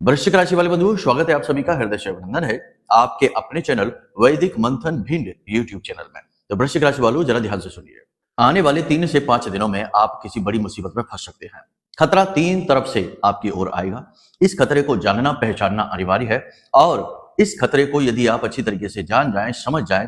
वृश्चिक राशि वाले बंधुओं, स्वागत है आप सभी का हृदय से अभिनंदन है आपके अपने चैनल वैदिक मंथन भिंड यूट्यूब चैनल में। तो वृश्चिक राशि वालों, जरा ध्यान से सुनिए। आने वाले 3 से 5 दिनों में आप किसी बड़ी मुसीबत में फंस सकते हैं। खतरा 3 तरफ से आपकी ओर आएगा। इस खतरे को जानना पहचानना अनिवार्य है और इस खतरे को यदि आप अच्छी तरीके से जान जाएं, समझ जाएं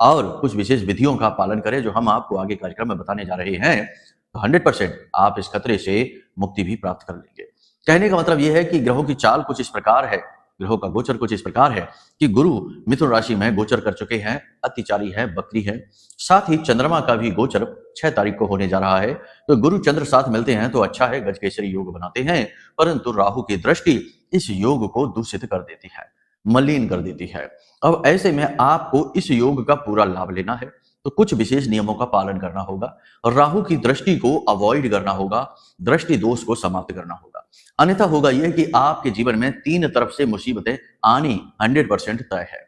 और कुछ विशेष विधियों का पालन करें जो हम आपको आगे कार्यक्रम में बताने जा रहे हैं, तो 100% आप इस खतरे से मुक्ति भी प्राप्त कर लेंगे। कहने का मतलब यह है कि ग्रहों की चाल कुछ इस प्रकार है, ग्रहों का गोचर कुछ इस प्रकार है कि गुरु मिथुन राशि में गोचर कर चुके हैं, अतिचारी है, बकरी है। साथ ही चंद्रमा का भी गोचर 6 तारीख को होने जा रहा है। तो गुरु चंद्र साथ मिलते हैं तो अच्छा है, गजकेसरी योग बनाते हैं, परंतु राहु की दृष्टि इस योग को दूषित कर देती है, मलिन कर देती है। अब ऐसे में आपको इस योग का पूरा लाभ लेना है तो कुछ विशेष नियमों का पालन करना होगा और राहु की दृष्टि को अवॉइड करना होगा, दृष्टि दोष को समाप्त करना होगा। अन्यथा होगा यह कि आपके जीवन में 3 तरफ से मुसीबतें आनी 100% तय है।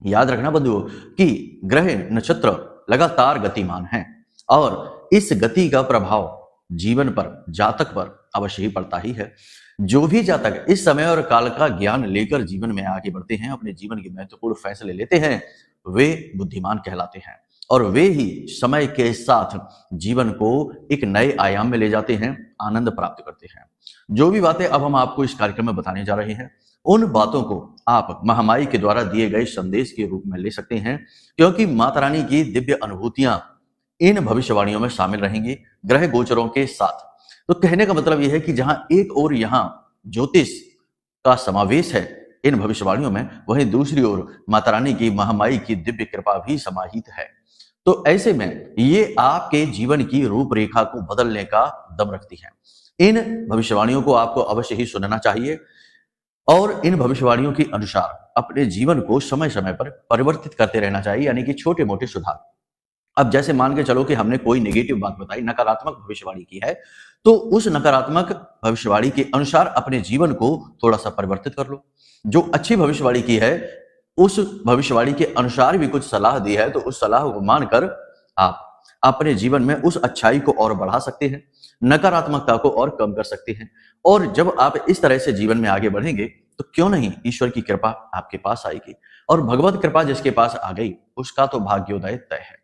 याद रखना बंधुओं कि ग्रह नक्षत्र लगातार गतिमान हैं और इस गति का प्रभाव जीवन पर, जातक पर अवश्य ही पड़ता ही है। जो भी जातक इस समय और काल का ज्ञान लेकर जीवन में आगे बढ़ते हैं, अपने जीवन के महत्वपूर्ण फैसले लेते हैं, वे बुद्धिमान कहलाते हैं और वे ही समय के साथ जीवन को एक नए आयाम में ले जाते हैं, आनंद प्राप्त करते हैं। जो भी बातें अब हम आपको इस कार्यक्रम में बताने जा रहे हैं, उन बातों को आप महामाई के द्वारा दिए गए संदेश के रूप में ले सकते हैं, क्योंकि माता रानी की दिव्य अनुभूतियां इन भविष्यवाणियों में शामिल रहेंगी ग्रह गोचरों के साथ। तो कहने का मतलब यह है कि जहां एक ओर यहां ज्योतिष का समावेश है इन भविष्यवाणियों में, वहीं दूसरी ओर माता रानी की महामाई की दिव्य कृपा भी समाहित है। तो ऐसे में ये आपके जीवन की रूपरेखा को बदलने का दम रखती है। इन भविष्यवाणियों को आपको अवश्य ही सुनना चाहिए और इन भविष्यवाणियों के अनुसार अपने जीवन को समय समय पर परिवर्तित करते रहना चाहिए, यानी कि छोटे मोटे सुधार। अब जैसे मान के चलो कि हमने कोई नेगेटिव बात बताई, नकारात्मक भविष्यवाणी की है, तो उस नकारात्मक भविष्यवाणी के अनुसार अपने जीवन को थोड़ा सा परिवर्तित कर लो। जो अच्छी भविष्यवाणी की है, उस भविष्यवाणी के अनुसार भी कुछ सलाह दी है, तो उस सलाह को मानकर आप अपने जीवन में उस अच्छाई को और बढ़ा सकते हैं, नकारात्मकता को और कम कर सकते हैं। और जब आप इस तरह से जीवन में आगे बढ़ेंगे तो क्यों नहीं ईश्वर की कृपा आपके पास आएगी, और भगवत कृपा जिसके पास आ गई उसका तो भाग्योदय तय है।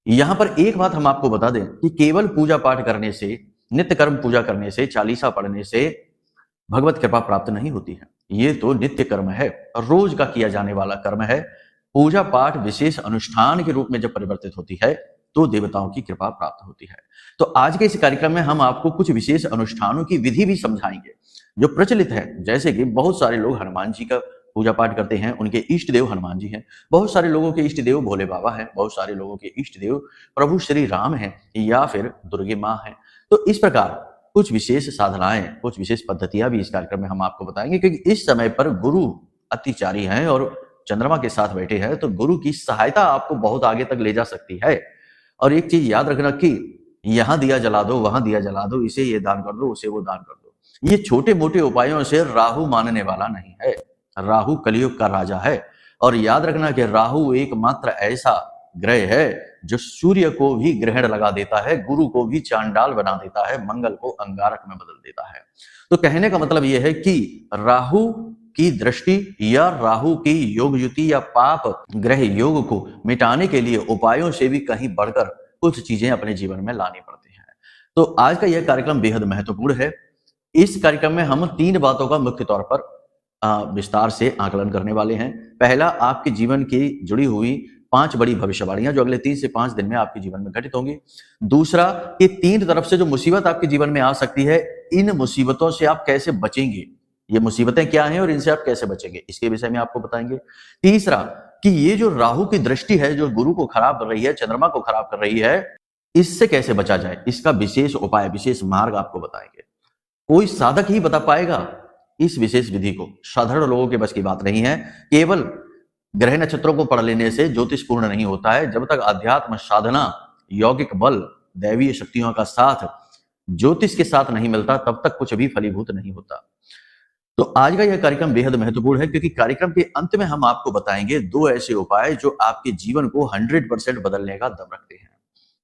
यहां पर एक बात हम आपको बता दें कि केवल पूजा पाठ करने से, नित्य कर्म पूजा करने से, चालीसा पढ़ने से भगवत कृपा प्राप्त नहीं होती है। ये तो नित्य कर्म है, रोज का किया जाने वाला कर्म है। पूजा पाठ विशेष अनुष्ठान के रूप में जब परिवर्तित होती है तो देवताओं की कृपा प्राप्त होती है। तो आज के इस कार्यक्रम में हम आपको कुछ विशेष अनुष्ठानों की विधि भी समझाएंगे जो प्रचलित है। जैसे कि बहुत सारे लोग हनुमान जी का पूजा पाठ करते हैं, उनके इष्ट देव हनुमान जी हैं। बहुत सारे लोगों के इष्ट देव भोले बाबा हैं, बहुत सारे लोगों के इष्ट देव प्रभु श्री राम हैं या फिर दुर्गे माँ हैं। तो इस प्रकार कुछ विशेष साधनाएं, कुछ विशेष पद्धतियां भी इस कार्यक्रम में हम आपको बताएंगे, क्योंकि इस समय पर गुरु अतिचारी हैं और चंद्रमा के साथ बैठे हैं, तो गुरु की सहायता आपको बहुत आगे तक ले जा सकती है। और एक चीज याद रखना कि यहां दिया जला दो, वहां दिया जला दो, इसे ये दान कर दो, उसे वो दान कर दो, ये छोटे मोटे उपायों से राहु मानने वाला नहीं है। राहु कलयुग का राजा है और याद रखना कि राहु एकमात्र ऐसा ग्रह है जो सूर्य को भी ग्रहण लगा देता है, गुरु को भी चांडाल बना देता है, मंगल को अंगारक में बदल देता है। तो कहने का मतलब यह है कि राहु की दृष्टि या राहु की योग युति या पाप ग्रह योग को मिटाने के लिए उपायों से भी कहीं बढ़कर कुछ चीजें अपने जीवन में लानी पड़ती हैं। तो आज का यह कार्यक्रम बेहद महत्वपूर्ण है। इस कार्यक्रम में हम 3 बातों का मुख्य तौर पर विस्तार से आकलन करने वाले हैं। पहला, आपके जीवन की जुड़ी हुई 5 बड़ी भविष्यवाणियां जो अगले 3 से 5 दिन में आपके जीवन में घटित होंगी। दूसरा, कि 3 तरफ से जो मुसीबत आपके जीवन में आ सकती है, इन मुसीबतों से आप कैसे बचेंगे, ये मुसीबतें क्या हैं और इनसे आप कैसे बचेंगे, इसके विषय में आपको बताएंगे। तीसरा, कि ये जो राहु की दृष्टि है जो गुरु को खराब कर रही है, चंद्रमा को खराब कर रही है, इससे कैसे बचा जाए, इसका विशेष उपाय, विशेष मार्ग आपको बताएंगे। कोई साधक ही बता पाएगा इस विशेष विधि को, साधारण लोगों के बस की बात नहीं है। केवल ग्रह नक्षत्रों को पढ़ लेने से ज्योतिष पूर्ण नहीं होता है। जब तक अध्यात्म साधना, यौगिक बल, दैवीय शक्तियों का साथ ज्योतिष के साथ नहीं मिलता, तब तक कुछ भी फलीभूत नहीं होता। तो आज का यह कार्यक्रम बेहद महत्वपूर्ण है, क्योंकि कार्यक्रम के अंत में हम आपको बताएंगे 2 ऐसे उपाय जो आपके जीवन को 100% बदलने का दम रखते हैं।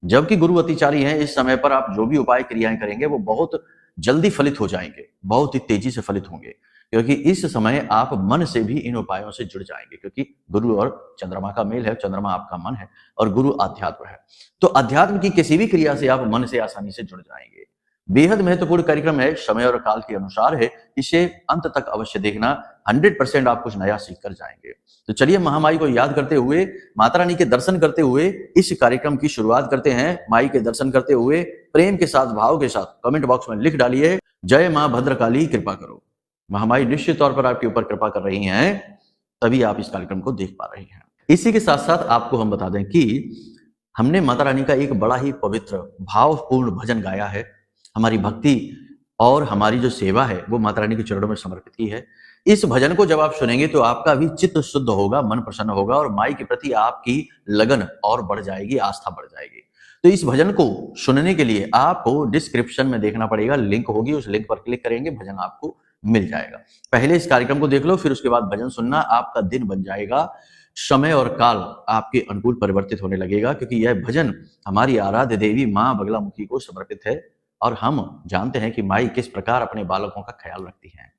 जबकि गुरु अतिचारी हैं, इस समय पर आप जो भी उपाय क्रियाएं करेंगे वो बहुत जल्दी फलित हो जाएंगे, बहुत ही तेजी से फलित होंगे। क्योंकि इस समय आप मन से भी इन उपायों से जुड़ जाएंगे, क्योंकि गुरु और चंद्रमा का मेल है, चंद्रमा आपका मन है और गुरु अध्यात्म है। तो अध्यात्म की किसी भी क्रिया से आप मन से आसानी से जुड़ जाएंगे। बेहद महत्वपूर्ण कार्यक्रम है, समय और काल के अनुसार है, इसे अंत तक अवश्य देखना। 100% आप कुछ नया सीख कर जाएंगे। तो चलिए महामाई को याद करते हुए, माता रानी के दर्शन करते हुए इस कार्यक्रम की शुरुआत करते हैं। माई के दर्शन करते हुए प्रेम के साथ, भाव के साथ कमेंट बॉक्स में लिख डालिए, जय मां भद्रकाली कृपा करो। महामाई निश्चित तौर पर आपके ऊपर कृपा कर रही हैं, तभी आप इस कार्यक्रम को देख पा रही हैं। इसी के साथ साथ आपको हम बता दें कि हमने माता रानी का एक बड़ा ही पवित्र भावपूर्ण भजन गाया है। हमारी भक्ति और हमारी जो सेवा है वो माता रानी के चरणों में समर्पित की है। इस भजन को जब आप सुनेंगे तो आपका भी चित्त शुद्ध होगा, मन प्रसन्न होगा और माई के प्रति आपकी लगन और बढ़ जाएगी, आस्था बढ़ जाएगी। तो इस भजन को सुनने के लिए आपको डिस्क्रिप्शन में देखना पड़ेगा, लिंक होगी, उस लिंक पर क्लिक करेंगे, भजन आपको मिल जाएगा। पहले इस कार्यक्रम को देख लो, फिर उसके बाद भजन सुनना, आपका दिन बन जाएगा। समय और काल आपके अनुकूल परिवर्तित होने लगेगा, क्योंकि यह भजन हमारी आराध्य देवी मां बगलामुखी को समर्पित है और हम जानते हैं कि माई किस प्रकार अपने बालकों का ख्याल रखती है।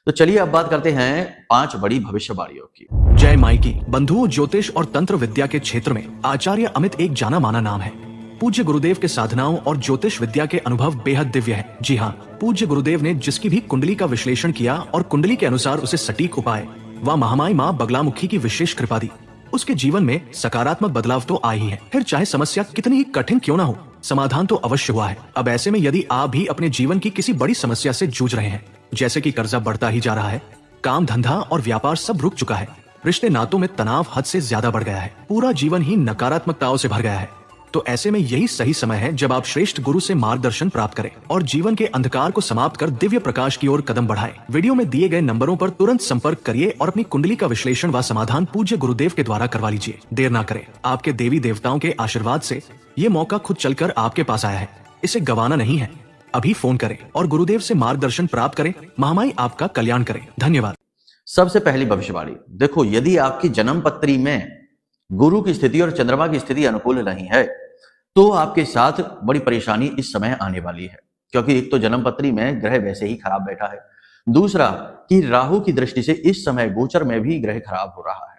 तो चलिए अब बात करते हैं 5 बड़ी भविष्यवाणियों की। जय माई की। बंधुओं, ज्योतिष और तंत्र विद्या के क्षेत्र में आचार्य अमित एक जाना माना नाम है। पूज्य गुरुदेव के साधनाओं और ज्योतिष विद्या के अनुभव बेहद दिव्य है। जी हाँ, पूज्य गुरुदेव ने जिसकी भी कुंडली का विश्लेषण किया और कुंडली के अनुसार उसे सटीक उपाय व महामाई मां बगलामुखी की विशेष कृपा दी, उसके जीवन में सकारात्मक बदलाव तो आ ही है। फिर चाहे समस्या कितनी ही कठिन क्यों ना हो, समाधान तो अवश्य हुआ है। अब ऐसे में यदि आप भी अपने जीवन की किसी बड़ी समस्या से जूझ रहे हैं, जैसे कि कर्जा बढ़ता ही जा रहा है, काम धंधा और व्यापार सब रुक चुका है, रिश्ते नातों में तनाव हद से ज्यादा बढ़ गया है, पूरा जीवन ही नकारात्मकताओं से भर गया है, तो ऐसे में यही सही समय है जब आप श्रेष्ठ गुरु से मार्गदर्शन प्राप्त करें और जीवन के अंधकार को समाप्त कर दिव्य प्रकाश की ओर कदम बढ़ाएं। वीडियो में दिए गए नंबरों पर तुरंत संपर्क करिए और अपनी कुंडली का विश्लेषण व समाधान पूज्य गुरुदेव के द्वारा करवा लीजिए। देर ना करें, आपके देवी देवताओं के आशीर्वाद से ये मौका खुद चलकर आपके पास आया है, इसे गंवाना नहीं है। अभी फोन करें और गुरुदेव से मार्गदर्शन प्राप्त करें। महामाई आपका कल्याण करें। धन्यवाद। सबसे पहली भविष्यवाणी देखो, यदि आपकी जन्म पत्री में गुरु की स्थिति और चंद्रमा की स्थिति अनुकूल नहीं है तो आपके साथ बड़ी परेशानी इस समय आने वाली है, क्योंकि एक तो जन्म पत्री में ग्रह वैसे ही खराब बैठा है, दूसरा कि राहु की दृष्टि से इस समय गोचर में भी ग्रह खराब हो रहा है।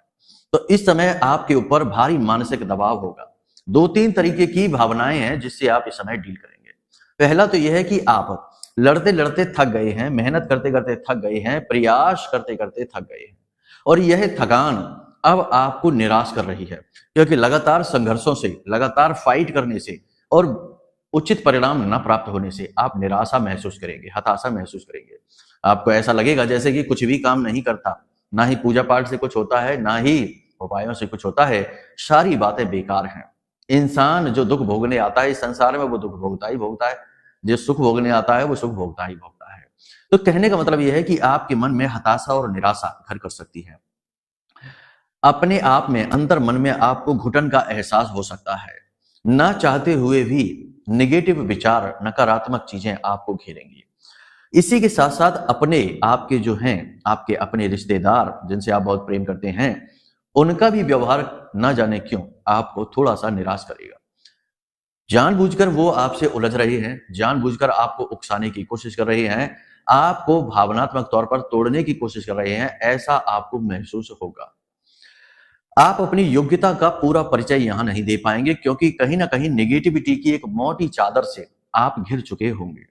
तो इस समय आपके ऊपर भारी मानसिक दबाव होगा। 2-3 तरीके की भावनाएं हैं जिससे आप इस समय डील करेंगे। पहला तो यह है कि आप लड़ते लड़ते थक गए हैं, मेहनत करते करते थक गए हैं, प्रयास करते करते थक गए हैं और यह थकान अब आपको निराश कर रही है, क्योंकि लगातार संघर्षों से, लगातार फाइट करने से और उचित परिणाम न प्राप्त होने से आप निराशा महसूस करेंगे, हताशा महसूस करेंगे। आपको ऐसा लगेगा जैसे कि कुछ भी काम नहीं करता, ना ही पूजा पाठ से कुछ होता है, ना ही उपायों से कुछ होता है, सारी बातें बेकार हैं। इंसान जो दुख भोगने आता है इस संसार में, वो दुख भोगता ही भोगता है, जो सुख भोगने आता है वो सुख भोगता ही भोगता है। तो कहने का मतलब यह है कि आपके मन में हताशा और निराशा घर कर सकती है। अपने आप में, अंतर मन में आपको घुटन का एहसास हो सकता है। ना चाहते हुए भी नेगेटिव विचार, नकारात्मक चीजें आपको घेरेंगी। इसी के साथ साथ अपने आपके जो हैं, आपके अपने रिश्तेदार जिनसे आप बहुत प्रेम करते हैं, उनका भी व्यवहार ना जाने क्यों आपको थोड़ा सा निराश करेगा। जानबूझकर वो आपसे उलझ रहे हैं, जानबूझकर आपको उकसाने की कोशिश कर रहे हैं, आपको भावनात्मक तौर पर तोड़ने की कोशिश कर रहे हैं, ऐसा आपको महसूस होगा। आप अपनी योग्यता का पूरा परिचय यहां नहीं दे पाएंगे, क्योंकि कहीं ना कहीं नेगेटिविटी की एक मोटी चादर से आप घिर चुके होंगे।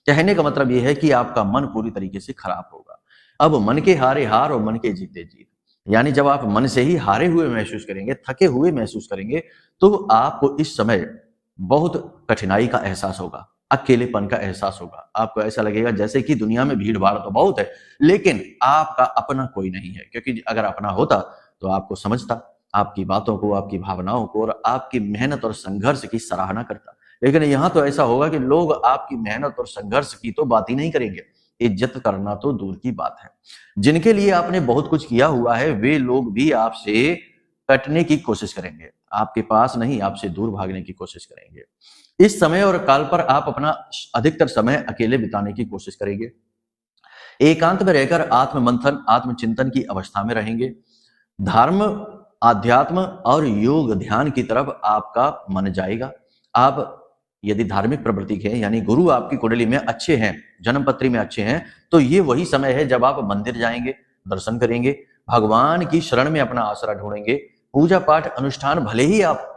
कहने का मतलब यह है कि आपका मन पूरी तरीके से खराब होगा। अब मन के हारे हार और मन के जीते जीत, यानी जब आप मन से ही हारे हुए महसूस करेंगे, थके हुए महसूस करेंगे, तो आपको इस समय बहुत कठिनाई का एहसास होगा, अकेलेपन का एहसास होगा। आपको ऐसा लगेगा जैसे कि दुनिया में भीड़ भाड़ तो बहुत है, लेकिन आपका अपना कोई नहीं है, क्योंकि अगर अपना होता तो आपको समझता, आपकी बातों को, आपकी भावनाओं को और आपकी मेहनत और संघर्ष की सराहना करता। लेकिन यहाँ तो ऐसा होगा कि लोग आपकी मेहनत और संघर्ष की तो बात ही नहीं करेंगे, इज्जत करना तो दूर की बात है। जिनके लिए आपने बहुत कुछ किया हुआ है वे लोग भी आपसे कटने की कोशिश करेंगे, आपके पास नहीं, आपसे दूर भागने की कोशिश करेंगे। इस समय और काल पर आप अपना अधिकतर समय अकेले बिताने की कोशिश करेंगे, एकांत में रहकर आत्ममंथन, आत्मचिंतन की अवस्था में रहेंगे। धर्म, आध्यात्म और योग ध्यान की तरफ आपका मन जाएगा। आप यदि धार्मिक प्रवृत्ति के यानी गुरु आपकी कुंडली में अच्छे हैं, जन्म पत्री में अच्छे हैं, तो ये वही समय है जब आप मंदिर जाएंगे, दर्शन करेंगे, भगवान की शरण में अपना आसरा ढूंढेंगे। पूजा पाठ अनुष्ठान भले ही आप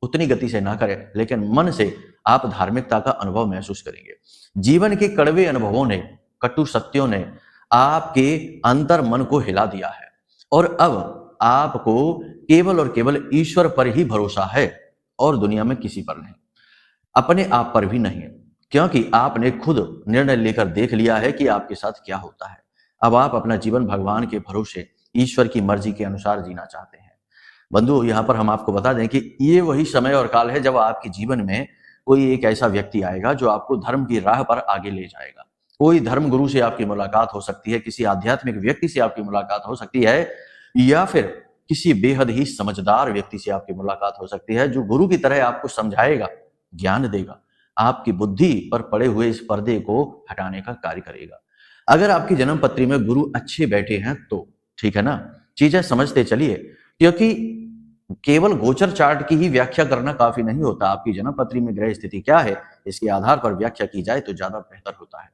उतनी गति से ना करें, लेकिन मन से आप धार्मिकता का अनुभव महसूस करेंगे। जीवन के कड़वे अनुभवों ने, कटु सत्यों ने आपके अंतर मन को हिला दिया है और अब आपको केवल और केवल ईश्वर पर ही भरोसा है और दुनिया में किसी पर नहीं, अपने आप पर भी नहीं, क्योंकि आपने खुद निर्णय लेकर देख लिया है कि आपके साथ क्या होता है। अब आप अपना जीवन भगवान के भरोसे, ईश्वर की मर्जी के अनुसार जीना चाहते हैं। बंधु, यहाँ पर हम आपको बता दें कि ये वही समय और काल है जब आपके जीवन में कोई एक ऐसा व्यक्ति आएगा जो आपको धर्म की राह पर आगे ले जाएगा। कोई धर्म गुरु से आपकी मुलाकात हो सकती है, किसी आध्यात्मिक व्यक्ति से आपकी मुलाकात हो सकती है, या फिर किसी बेहद ही समझदार व्यक्ति से आपकी मुलाकात हो सकती है जो गुरु की तरह आपको समझाएगा, ज्ञान देगा, आपकी बुद्धि पर पड़े हुए इस पर्दे को हटाने का कार्य करेगा। अगर आपकी जन्म पत्री में गुरु अच्छे बैठे हैं तो ठीक है ना, चीजें समझते चलिए, क्योंकि केवल गोचर चार्ट की ही व्याख्या करना काफी नहीं होता। आपकी जन्म पत्री में ग्रह स्थिति क्या है, इसके आधार पर व्याख्या की जाए तो ज्यादा बेहतर होता है।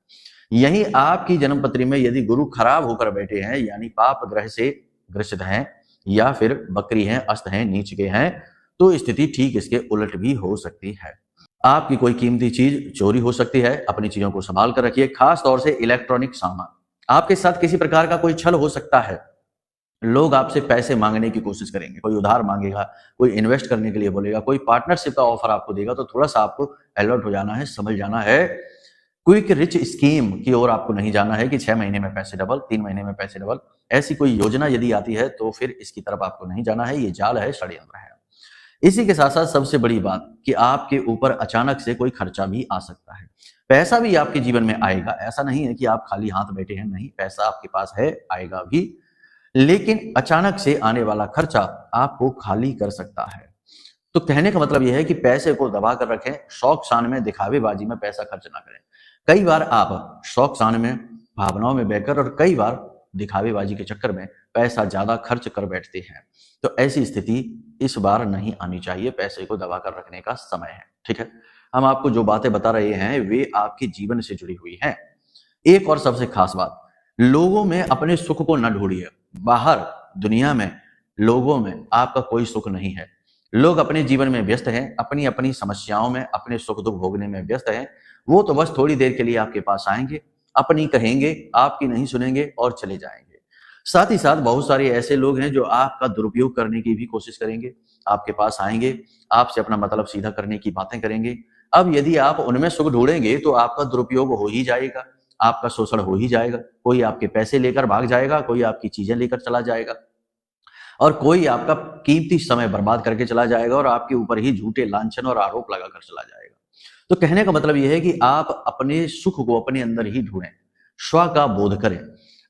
यही आपकी जन्म पत्री में यदि गुरु खराब होकर बैठे हैं, यानी पाप ग्रह से ग्रसित हैं, या फिर बकरी हैं, अस्त हैं, नीच के हैं, तो स्थिति ठीक इसके उलट भी हो सकती है। आपकी कोई कीमती चीज चोरी हो सकती है, अपनी चीजों को संभाल कर रखिए, खास तौर से इलेक्ट्रॉनिक सामान। आपके साथ किसी प्रकार का कोई छल हो सकता है, लोग आपसे पैसे मांगने की कोशिश करेंगे, कोई उधार मांगेगा, कोई इन्वेस्ट करने के लिए बोलेगा, कोई पार्टनरशिप का ऑफर आपको देगा, तो थोड़ा सा आपको अलर्ट हो जाना है, समझ जाना है। क्विक रिच स्कीम की ओर आपको नहीं जाना है कि 6 महीने में पैसे डबल, 3 महीने में पैसे डबल, ऐसी कोई योजना यदि आती है तो फिर इसकी तरफ आपको नहीं जाना है, ये जाल है, षड्यंत्र है। इसी के साथ साथ सबसे बड़ी बात कि आपके ऊपर अचानक से कोई खर्चा भी आ सकता है। पैसा भी आपके जीवन में आएगा, ऐसा नहीं है कि आप खाली हाथ बैठे हैं, नहीं, पैसा आपके पास है, आएगा भी, लेकिन अचानक से आने वाला खर्चा आपको खाली कर सकता है। तो कहने का मतलब यह है कि पैसे को दबा कर रखें, शौक शान में, दिखावेबाजी में पैसा खर्च ना करें। कई बार आप शौक शान में, भावनाओं में बहकर और कई बार दिखावेबाजी के चक्कर में पैसा ज्यादा खर्च कर बैठते हैं, तो ऐसी स्थिति इस बार नहीं आनी चाहिए। पैसे को दबा कर रखने का समय है, ठीक है। हम आपको जो बातें बता रहे हैं वे आपके जीवन से जुड़ी हुई हैं। एक और सबसे खास बात, लोगों में अपने सुख को न ढूंढिए। बाहर दुनिया में लोगों में आपका कोई सुख नहीं है। लोग अपने जीवन में व्यस्त हैं, अपनी अपनी समस्याओं में, अपने सुख दुख भोगने में व्यस्त हैं। वो तो बस थोड़ी देर के लिए आपके पास आएंगे, अपनी कहेंगे, आपकी नहीं सुनेंगे और चले जाएंगे। साथ ही साथ बहुत सारे ऐसे लोग हैं जो आपका दुरुपयोग करने की भी कोशिश करेंगे, आपके पास आएंगे, आपसे अपना मतलब सीधा करने की बातें करेंगे। अब यदि आप उनमें सुख ढूंढेंगे तो आपका दुरुपयोग हो ही जाएगा, आपका शोषण हो ही जाएगा। कोई आपके पैसे लेकर भाग जाएगा, कोई आपकी चीजें लेकर चला जाएगा और कोई आपका कीमती समय बर्बाद करके चला जाएगा और आपके ऊपर ही झूठे लांछन और आरोप लगाकर चला जाएगा। तो कहने का मतलब यह है कि आप अपने सुख को अपने अंदर ही ढूंढें, स्व का बोध करें,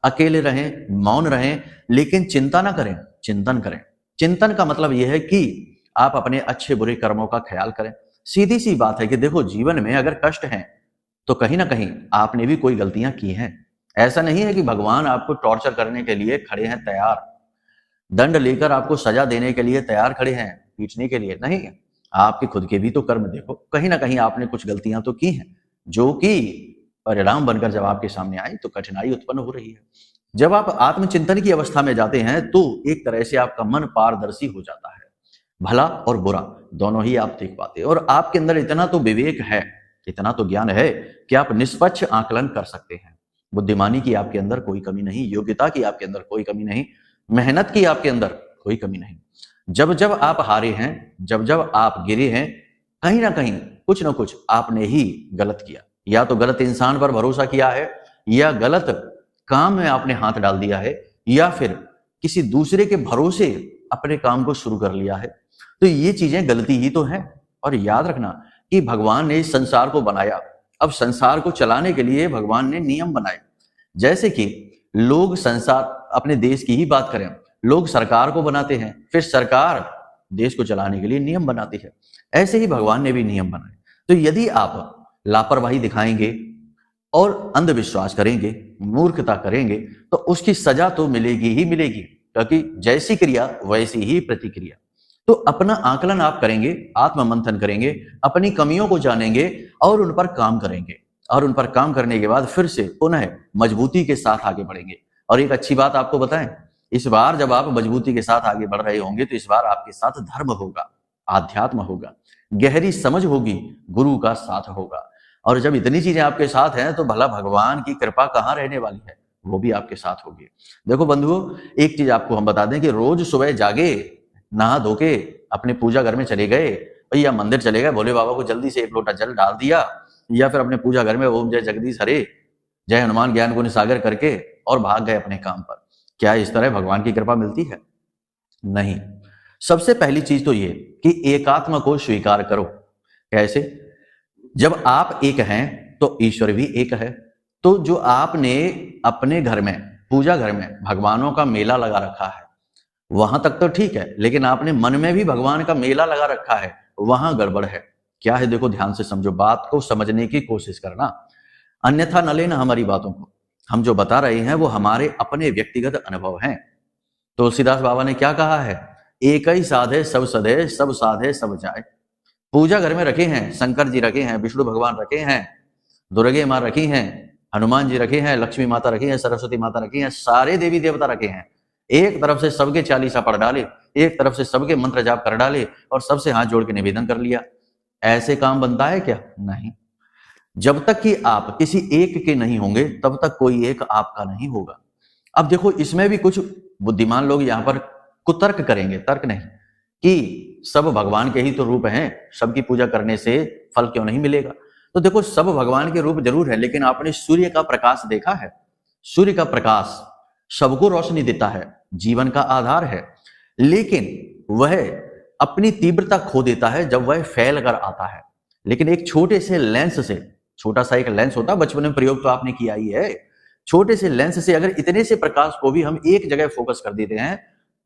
अकेले रहें, मौन रहें, लेकिन चिंता ना करें, चिंतन करें। चिंतन का मतलब यह है कि आप अपने अच्छे बुरे कर्मों का ख्याल करें। सीधी सी बात है कि देखो, जीवन में अगर कष्ट है तो कहीं ना कहीं आपने भी कोई गलतियां की हैं। ऐसा नहीं है कि भगवान आपको टॉर्चर करने के लिए खड़े हैं तैयार, दंड लेकर आपको सजा देने के लिए तैयार खड़े हैं, पीटने के लिए नहीं। आपके खुद के भी तो कर्म देखो, कहीं ना कहीं आपने कुछ गलतियां तो की हैं, जो कि परिणाम बनकर जब आपके सामने आई तो कठिनाई उत्पन्न हो रही है। जब आप आत्मचिंतन की अवस्था में जाते हैं तो एक तरह से आपका मन पारदर्शी हो जाता है, भला और बुरा दोनों ही आप देख पाते हैं और आपके अंदर इतना तो विवेक है, इतना तो ज्ञान है कि आप निष्पक्ष आकलन कर सकते हैं। बुद्धिमानी की आपके अंदर कोई कमी नहीं, योग्यता की आपके अंदर कोई कमी नहीं, मेहनत की आपके अंदर कोई कमी नहीं। जब जब आप हारे हैं, जब जब आप गिरे हैं, कहीं ना कहीं कुछ ना कुछ आपने ही गलत किया। या तो गलत इंसान पर भरोसा किया है, या गलत काम में आपने हाथ डाल दिया है, या फिर किसी दूसरे के भरोसे अपने काम को शुरू कर लिया है। तो ये चीजें गलती ही तो है। और याद रखना कि भगवान ने इस संसार को बनाया, अब संसार को चलाने के लिए भगवान ने नियम बनाए। जैसे कि लोग संसार, अपने देश की ही बात करें, लोग सरकार को बनाते हैं, फिर सरकार देश को चलाने के लिए नियम बनाती है। ऐसे ही भगवान ने भी नियम बनाए। तो यदि आप लापरवाही दिखाएंगे और अंधविश्वास करेंगे, मूर्खता करेंगे, तो उसकी सजा तो मिलेगी ही मिलेगी, क्योंकि जैसी क्रिया वैसी ही प्रतिक्रिया। तो अपना आकलन आप करेंगे, आत्म मंथन करेंगे, अपनी कमियों को जानेंगे और उन पर काम करेंगे, और उन पर काम करने के बाद फिर से पुनः मजबूती के साथ आगे बढ़ेंगे। और एक अच्छी बात आपको बताएं, इस बार जब आप मजबूती के साथ आगे बढ़ रहे होंगे तो इस बार आपके साथ धर्म होगा, आध्यात्म होगा, गहरी समझ होगी, गुरु का साथ होगा। और जब इतनी चीजें आपके साथ हैं तो भला भगवान की कृपा कहाँ रहने वाली है, वो भी आपके साथ होगी। देखो बंधुओं, एक चीज आपको हम बता दें कि रोज सुबह जागे, नहा धो के अपने पूजा घर में चले गए, या मंदिर चले गए, भोले बाबा को जल्दी से एक लोटा जल डाल दिया, या फिर अपने पूजा घर में ओम जय जगदीश हरे, जय हनुमान ज्ञान गुण सागर करके और भाग गए अपने काम पर। क्या इस तरह भगवान की कृपा मिलती है? नहीं। सबसे पहली चीज तो ये कि एकात्म को स्वीकार करो। कैसे? जब आप एक हैं तो ईश्वर भी एक है। तो जो आपने अपने घर में, पूजा घर में भगवानों का मेला लगा रखा है, वहां तक तो ठीक है, लेकिन आपने मन में भी भगवान का मेला लगा रखा है, वहां गड़बड़ है। क्या है? देखो ध्यान से समझो, बात को समझने की कोशिश करना, अन्यथा न लेना हमारी बातों को। हम जो बता रहे हैं वो हमारे अपने व्यक्तिगत अनुभव हैं। तुलसीदास बाबा ने क्या कहा है? एक ही साधे सब सधे, सब साधे सब जाए। पूजा घर में रखे हैं, शंकर जी रखे हैं, विष्णु भगवान रखे हैं, दुर्गे माँ रखी हैं, हनुमान जी रखे हैं, लक्ष्मी माता रखी हैं, सरस्वती माता रखी हैं, सारे देवी देवता रखे हैं। एक तरफ से सबके चालीसा पढ़ डाले, एक तरफ से सबके मंत्र जाप कर डाले और सबसे हाथ जोड़ के निवेदन कर लिया। ऐसे काम बनता है क्या? नहीं। जब तक कि आप किसी एक के नहीं होंगे तब तक कोई एक आपका नहीं होगा। अब देखो, इसमें भी कुछ बुद्धिमान लोग यहां पर कुतर्क करेंगे, तर्क नहीं, कि सब भगवान के ही तो रूप हैं, सबकी पूजा करने से फल क्यों नहीं मिलेगा? तो देखो, सब भगवान के रूप जरूर है, लेकिन आपने सूर्य का प्रकाश देखा है? सूर्य का प्रकाश सबको रोशनी देता है, जीवन का आधार है, लेकिन वह अपनी तीव्रता खो देता है जब वह फैल कर आता है। लेकिन एक छोटे से लेंस से, छोटा सा एक लेंस होता है, बचपन में प्रयोग तो आपने किया ही है, छोटे से लेंस से अगर इतने से प्रकाश को भी हम एक जगह फोकस कर देते हैं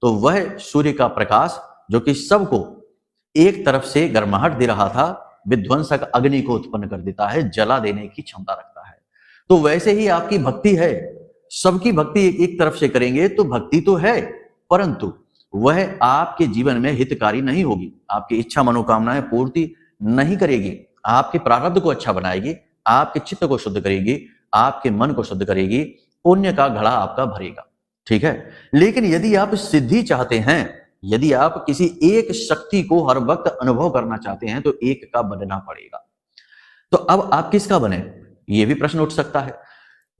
तो वह सूर्य का प्रकाश, जो कि सबको एक तरफ से गर्माहट दे रहा था, विध्वंसक अग्नि को उत्पन्न कर देता है, जला देने की क्षमता रखता है। तो वैसे ही आपकी भक्ति है, सबकी भक्ति एक तरफ से करेंगे तो भक्ति तो है, परंतु वह आपके जीवन में हितकारी नहीं होगी, आपकी इच्छा मनोकामनाएं पूर्ति नहीं करेगी, आपके प्रारब्ध को अच्छा बनाएगी, आपके चित्त को शुद्ध करेगी, आपके मन को शुद्ध करेगी, पुण्य का घड़ा आपका भरेगा। ठीक है? लेकिन यदि आप सिद्धि चाहते हैं, यदि आप किसी एक शक्ति को हर वक्त अनुभव करना चाहते हैं तो एक का बनना पड़ेगा। तो अब आप किसका बने, यह भी प्रश्न उठ सकता है।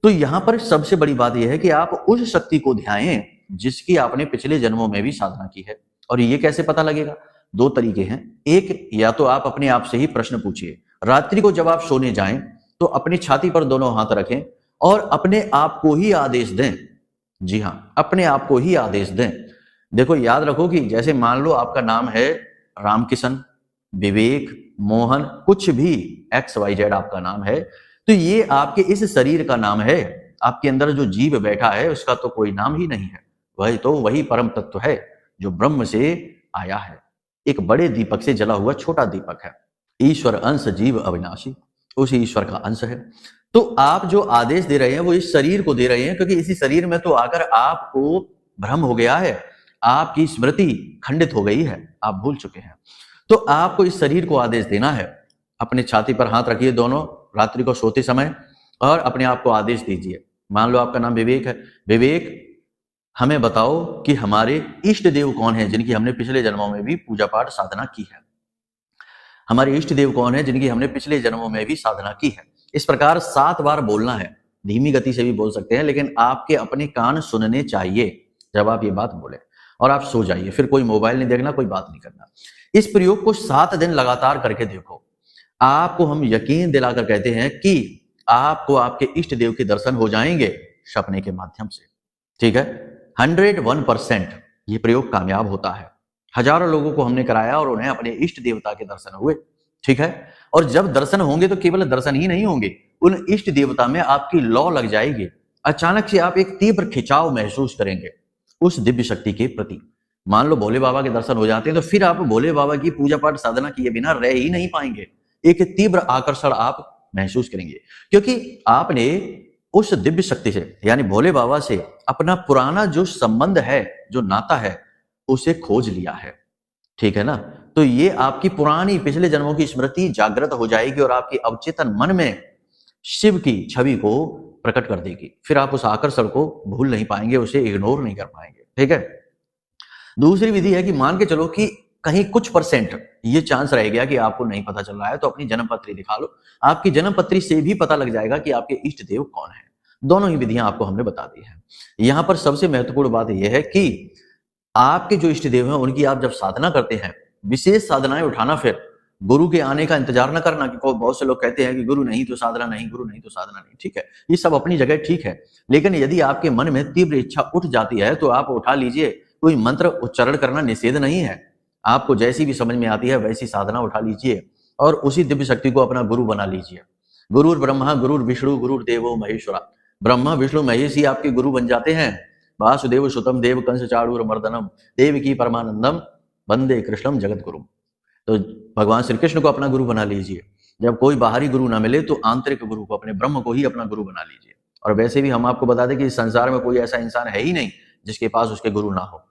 तो यहां पर सबसे बड़ी बात यह है कि आप उस शक्ति को ध्याएं जिसकी आपने पिछले जन्मों में भी साधना की है। और ये कैसे पता लगेगा? दो तरीके हैं। एक, या तो आप अपने आप से ही प्रश्न पूछिए। रात्रि को जब आप सोने जाएं तो अपनी छाती पर दोनों हाथ रखें और अपने आप को ही आदेश दें। जी हां, अपने आप को ही आदेश दें। देखो, याद रखो कि जैसे मान लो आपका नाम है रामकिशन, विवेक, मोहन, कुछ भी XYZ आपका नाम है, तो ये आपके इस शरीर का नाम है। आपके अंदर जो जीव बैठा है उसका तो कोई नाम ही नहीं है, वही परम तत्व है जो ब्रह्म से आया है, एक बड़े दीपक से जला हुआ छोटा दीपक है। ईश्वर अंश जीव अविनाशी, उस ईश्वर का अंश है। तो आप जो आदेश दे रहे हैं वो इस शरीर को दे रहे हैं, क्योंकि इसी शरीर में तो आकर आपको भ्रम हो गया है, आपकी स्मृति खंडित हो गई है, आप भूल चुके हैं। तो आपको इस शरीर को आदेश देना है। अपने छाती पर हाथ रखिए दोनों रात्रि को सोते समय और अपने आप को आदेश दीजिए। मान लो आपका नाम विवेक है। विवेक, हमें बताओ कि हमारे इष्ट देव कौन है जिनकी हमने पिछले जन्मों में भी पूजा पाठ साधना की है। हमारे इष्ट देव कौन है जिनकी हमने पिछले जन्मों में भी साधना की है। इस प्रकार 7 बार बोलना है। धीमी गति से भी बोल सकते हैं, लेकिन आपके अपने कान सुनने चाहिए जब आप ये बात बोले। और आप सो जाइए, फिर कोई मोबाइल नहीं देखना, कोई बात नहीं करना। इस प्रयोग को 7 दिन लगातार करके देखो। आपको हम यकीन दिलाकर कहते हैं कि आपको आपके इष्ट देव के दर्शन हो जाएंगे सपने के माध्यम से। ठीक है? 101% ये प्रयोग कामयाब होता है। हजारों लोगों को हमने कराया और उन्हें अपने इष्ट देवता के दर्शन हुए। ठीक है? और जब दर्शन होंगे तो केवल दर्शन ही नहीं होंगे, उन इष्ट देवता में आपकी लौ लग जाएगी। अचानक से आप एक तीव्र खिंचाव महसूस करेंगे उस दिव्य शक्ति के प्रति। मान लो भोले बाबा के दर्शन हो जाते हैं तो फिर आप भोले बाबा की पूजा पाठ साधना किए बिना रह ही नहीं पाएंगे। एक तीव्र आकर्षण आप महसूस करेंगे, क्योंकि आपने उस दिव्य शक्ति से यानी भोले बाबा से अपना पुराना जो संबंध है, जो नाता है, उसे खोज लिया है। ठीक है ना। तो ये आपकी पुरानी पिछले जन्मों की स्मृति जागृत हो जाएगी और आपके अवचेतन मन में शिव की छवि को प्रकट कर देगी। फिर आप उस आकर्षण को भूल नहीं पाएंगे, उसे इग्नोर नहीं कर पाएंगे। ठीक है। दूसरी विधि है कि मान के चलो कि कहीं कुछ परसेंट ये चांस रह गया कि आपको नहीं पता चल रहा है, तो अपनी जन्म पत्री दिखा लो। आपकी जन्म पत्री से भी पता लग जाएगा कि आपके इष्ट देव कौन है। दोनों ही विधियां आपको हमने बता दी है। यहां पर सबसे महत्वपूर्ण बात यह है कि आपके जो इष्ट देव हैं उनकी आप जब साधना करते हैं, विशेष साधनाएं उठाना, फिर गुरु के आने का इंतजार न करना। कि बहुत से लोग कहते हैं कि गुरु नहीं तो साधना नहीं, गुरु नहीं तो साधना नहीं। ठीक है, ये सब अपनी जगह ठीक है, लेकिन यदि आपके मन में तीव्र इच्छा उठ जाती है तो आप उठा लीजिए। कोई मंत्र उच्चारण करना निषेध नहीं है, आपको जैसी भी समझ में आती है वैसी साधना उठा लीजिए और उसी दिव्य शक्ति को अपना गुरु बना लीजिए। गुरुर ब्रह्मा गुरुर विष्णु गुरुर देवो महेश्वरा। ब्रह्मा विष्णु महेश ही आपके गुरु बन जाते हैं। वासुदेव सुतम देव कंस चाणूर मर्दनम देवकी परमानंदम वंदे कृष्णम जगत गुरु। तो भगवान श्री कृष्ण को अपना गुरु बना लीजिए। जब कोई बाहरी गुरु ना मिले तो आंतरिक गुरु को, अपने ब्रह्म को ही अपना गुरु बना लीजिए। और वैसे भी हम आपको बता दें कि इस संसार में कोई ऐसा इंसान है ही नहीं जिसके पास उसके गुरु ना हो।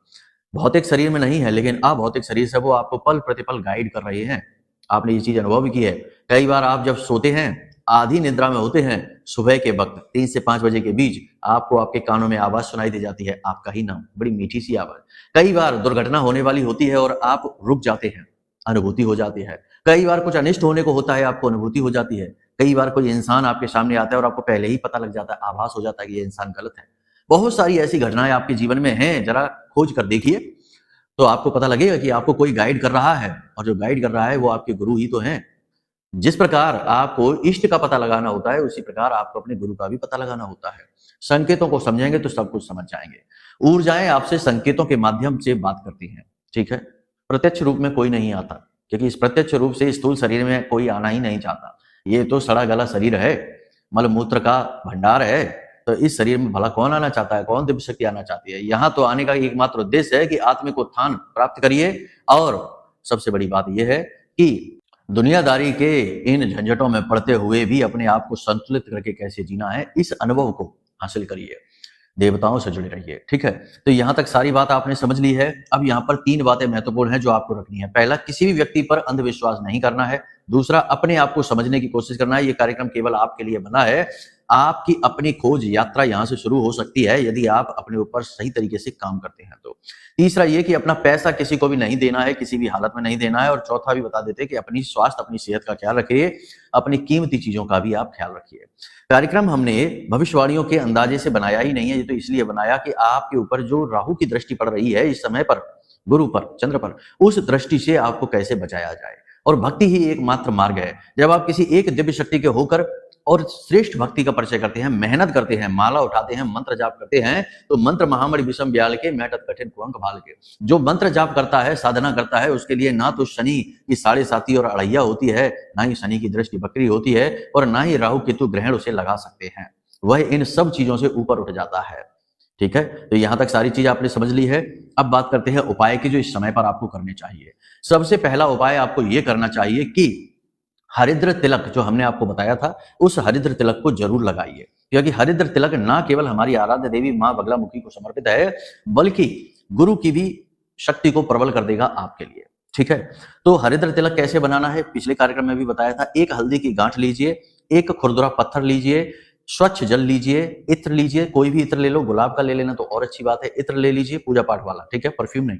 भौतिक शरीर में नहीं है, लेकिन अभौतिक शरीर से वो आपको पल प्रतिपल गाइड कर रहे हैं। आपने ये चीज अनुभव भी की है। कई बार आप जब सोते हैं, आधी निद्रा में होते हैं, सुबह के वक्त 3 से 5 बजे के बीच आपको आपके कानों में आवाज सुनाई दी जाती है, आपका ही नाम, बड़ी मीठी सी आवाज। कई बार दुर्घटना होने वाली होती है और आप रुक जाते हैं, अनुभूति हो जाती है। कई बार कुछ अनिष्ट होने को होता है, आपको अनुभूति हो जाती है। कई बार कोई इंसान आपके सामने आता है और आपको पहले ही पता लग जाता है, आभास हो जाता है कि ये इंसान गलत है। बहुत सारी ऐसी घटनाएं आपके जीवन में हैं, जरा खोज कर देखिए तो आपको पता लगेगा कि आपको कोई गाइड कर रहा है, और जो गाइड कर रहा है वो आपके गुरु ही तो हैं। जिस प्रकार आपको इष्ट का पता लगाना होता है, उसी प्रकार आपको अपने गुरु का भी पता लगाना होता है। संकेतों को समझेंगे तो सब कुछ समझ जाएंगे। ऊर्जाएं आपसे संकेतों के माध्यम से बात करती हैं। ठीक है, प्रत्यक्ष रूप में कोई नहीं आता, क्योंकि इस प्रत्यक्ष रूप से स्थूल शरीर में कोई आना ही नहीं चाहता। ये तो सड़ा गला शरीर है, मलमूत्र का भंडार है, तो इस शरीर में भला कौन आना चाहता है, कौन दिव्य शक्ति आना चाहती है। यहाँ तो आने का एकमात्र उद्देश्य है कि आत्मिक उत्थान प्राप्त करिए। और सबसे बड़ी बात यह है कि दुनियादारी के इन झंझटों में पड़ते हुए भी अपने आप को संतुलित करके कैसे जीना है, इस अनुभव को हासिल करिए। देवताओं से जुड़े रहिए। ठीक है, तो यहां तक सारी बात आपने समझ ली है। अब यहाँ पर 3 बातें महत्वपूर्ण हैं जो आपको रखनी है। पहला, किसी भी व्यक्ति पर अंधविश्वास नहीं करना है। दूसरा, अपने आप को समझने की कोशिश करना है। ये कार्यक्रम केवल आपके लिए बना है। आपकी अपनी खोज यात्रा यहां से शुरू हो सकती है यदि आप अपने ऊपर सही तरीके से काम करते हैं तो। तीसरा ये कि अपना पैसा किसी को भी नहीं देना है, किसी भी हालत में नहीं देना है। और चौथा भी बता देते कि अपनी स्वास्थ्य, अपनी सेहत का ख्याल रखिए, अपनी कीमती चीजों का भी आप ख्याल रखिए। कार्यक्रम हमने भविष्यवाणियों के अंदाजे से बनाया ही नहीं है, ये तो इसलिए बनाया कि आपके ऊपर जो राहु की दृष्टि पड़ रही है इस समय पर, गुरु पर, चंद्र पर, उस दृष्टि से आपको कैसे बचाया जाए। और भक्ति ही एकमात्र मार्ग है। जब आप किसी एक दिव्य शक्ति के होकर और श्रेष्ठ भक्ति का परिचय करते हैं, मेहनत करते हैं, माला उठाते हैं, मंत्र जाप करते हैं, तो मंत्र महामणि विषम ब्याल के मैटत कठिन कुअंक भाल के। जो मंत्र जाप करता है, साधना करता है, उसके लिए ना तो शनि की 7.5 और अढ़ैया होती है, ना ही शनि की दृष्टि बकरी होती है, और ना ही राहु केतु ग्रहण उसे लगा सकते हैं। वह इन सब चीजों से ऊपर उठ जाता है। ठीक है, तो यहां तक सारी चीज आपने समझ ली है। अब बात करते हैं उपाय की, जो इस समय पर आपको करने चाहिए। सबसे पहला उपाय आपको यह करना चाहिए कि हरिद्र तिलक, जो हमने आपको बताया था, उस हरिद्र तिलक को जरूर लगाइए। क्योंकि हरिद्र तिलक ना केवल हमारी आराध्य देवी मां बगलामुखी को समर्पित है, बल्कि गुरु की भी शक्ति को प्रबल कर देगा आपके लिए। ठीक है, तो हरिद्र तिलक कैसे बनाना है पिछले कार्यक्रम में भी बताया था। 1 हल्दी की गांठ लीजिए, 1 खुरदुरा पत्थर लीजिए, स्वच्छ जल लीजिए, इत्र लीजिए, कोई भी इत्र ले लो, गुलाब का ले लेना तो और अच्छी बात है। इत्र ले लीजिए पूजा पाठ वाला, ठीक है, परफ्यूम नहीं,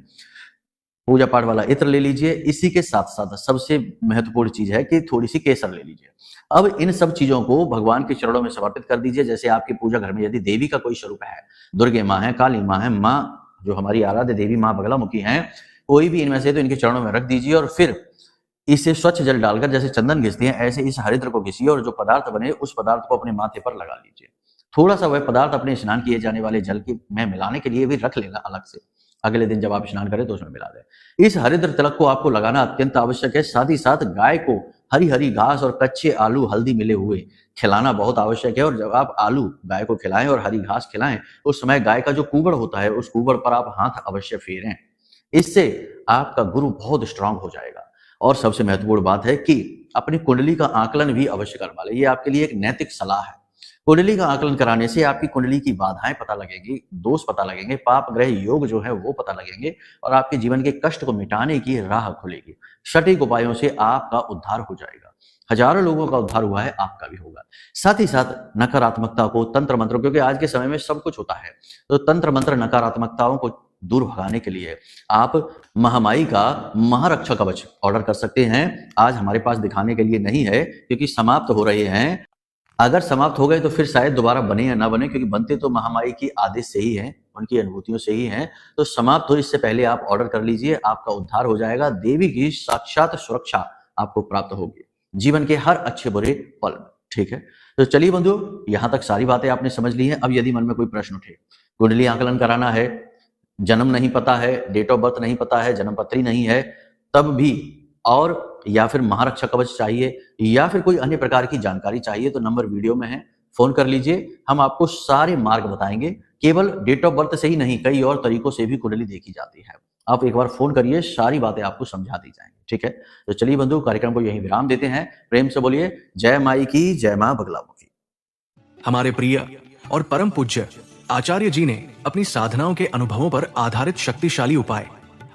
पूजा पाठ वाला इत्र ले लीजिए। इसी के साथ साथ सबसे महत्वपूर्ण चीज है कि थोड़ी सी केसर ले लीजिए। अब इन सब चीजों को भगवान के चरणों में समर्पित कर दीजिए। जैसे आपकी पूजा घर में यदि देवी का कोई स्वरूप है, दुर्गे माँ है, काली माँ है, माँ जो हमारी आराध्य देवी माँ बगलामुखी हैं, कोई भी इनमें से तो इनके चरणों में रख दीजिए। और फिर इसे स्वच्छ जल डालकर, जैसे चंदन घिसते हैं ऐसे इस हरिद्र को घिसिए, और जो पदार्थ बने उस पदार्थ को अपने माथे पर लगा लीजिए। थोड़ा सा वह पदार्थ अपने स्नान किए जाने वाले जल के में मिलाने के लिए भी रख लेना अलग से। अगले दिन जब आप स्नान करें तो उसमें मिला दें। इस हरिद्र तिलक को आपको लगाना अत्यंत आवश्यक है। साथ ही साथ गाय को हरी हरी घास और कच्चे आलू हल्दी मिले हुए खिलाना बहुत आवश्यक है। और जब आप आलू गाय को खिलाएं और हरी घास खिलाएं, उस समय गाय का जो कूबड़ होता है, उस कूबड़ पर आप हाथ अवश्य फेरें। इससे आपका गुरु बहुत स्ट्रांग हो जाएगा। और सबसे महत्वपूर्ण बात है कि अपनी कुंडली का आकलन भी अवश्य करवा लें। ये आपके लिए एक नैतिक सलाह है। कुंडली का आकलन कराने से आपकी कुंडली की बाधाएं पता लगेगी, दोष पता लगेंगे, पाप ग्रह योग जो है वो पता लगेंगे और आपके जीवन के कष्ट को मिटाने की राह खुलेगी। सटीक उपायों से आपका उद्धार हो जाएगा। हजारों लोगों का उद्धार हुआ है, आपका भी होगा। साथ ही साथ नकारात्मकता को तंत्र मंत्र, क्योंकि आज के समय में सब कुछ होता है, तो तंत्र मंत्र नकारात्मकताओं को दूर भगाने के लिए आप महामाई का महारक्षा कवच ऑर्डर कर सकते हैं। आज हमारे पास दिखाने के लिए नहीं है क्योंकि समाप्त हो रहे हैं। अगर समाप्त हो गए तो फिर शायद दोबारा बने या ना बने, क्योंकि बनते तो महामाई की आदेश से ही हैं, उनकी अनुभूतियों से ही हैं। तो समाप्त हो इससे पहले आप ऑर्डर कर लीजिए, आपका उद्धार हो जाएगा। देवी की साक्षात सुरक्षा आपको प्राप्त होगी जीवन के हर अच्छे बुरे पल में। ठीक है, तो चलिए बंधुओं, यहां तक सारी बातें आपने समझ ली हैं। अब यदि मन में कोई प्रश्न उठे, कुंडली आकलन कराना है, जन्म नहीं पता है, डेट ऑफ बर्थ नहीं पता है, जन्म पत्री नहीं है, तब भी, और या फिर महारक्षा कवच चाहिए या फिर कोई अन्य प्रकार की जानकारी चाहिए, तो नंबर वीडियो में है, फोन कर लीजिए। हम आपको सारे मार्ग बताएंगे। केवल डेट ऑफ बर्थ से ही नहीं, कई और तरीकों से भी कुंडली देखी जाती है। आप एक बार फोन करिए, सारी बातें आपको समझा दी जाएंगी। ठीक है, तो चलिए बंधु, कार्यक्रम को यहीं विराम देते हैं। प्रेम से बोलिए जय माई की, जय मां बगलामुखी। हमारे प्रिय और परम पूज्य आचार्य जी ने अपनी साधनाओं के अनुभवों पर आधारित शक्तिशाली उपाय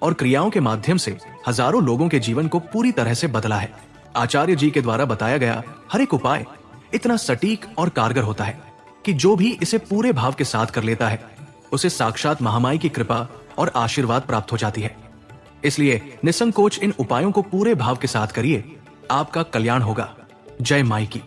और क्रियाओं के माध्यम से हजारों लोगों के जीवन को पूरी तरह से बदला है। आचार्य जी के द्वारा बताया गया हर एक उपाय इतना सटीक और कारगर होता है कि जो भी इसे पूरे भाव के साथ कर लेता है, उसे साक्षात महामाई की कृपा और आशीर्वाद प्राप्त हो जाती है। इसलिए निसंकोच इन उपायों को पूरे भाव के साथ करिए, आपका कल्याण होगा। जय माई की।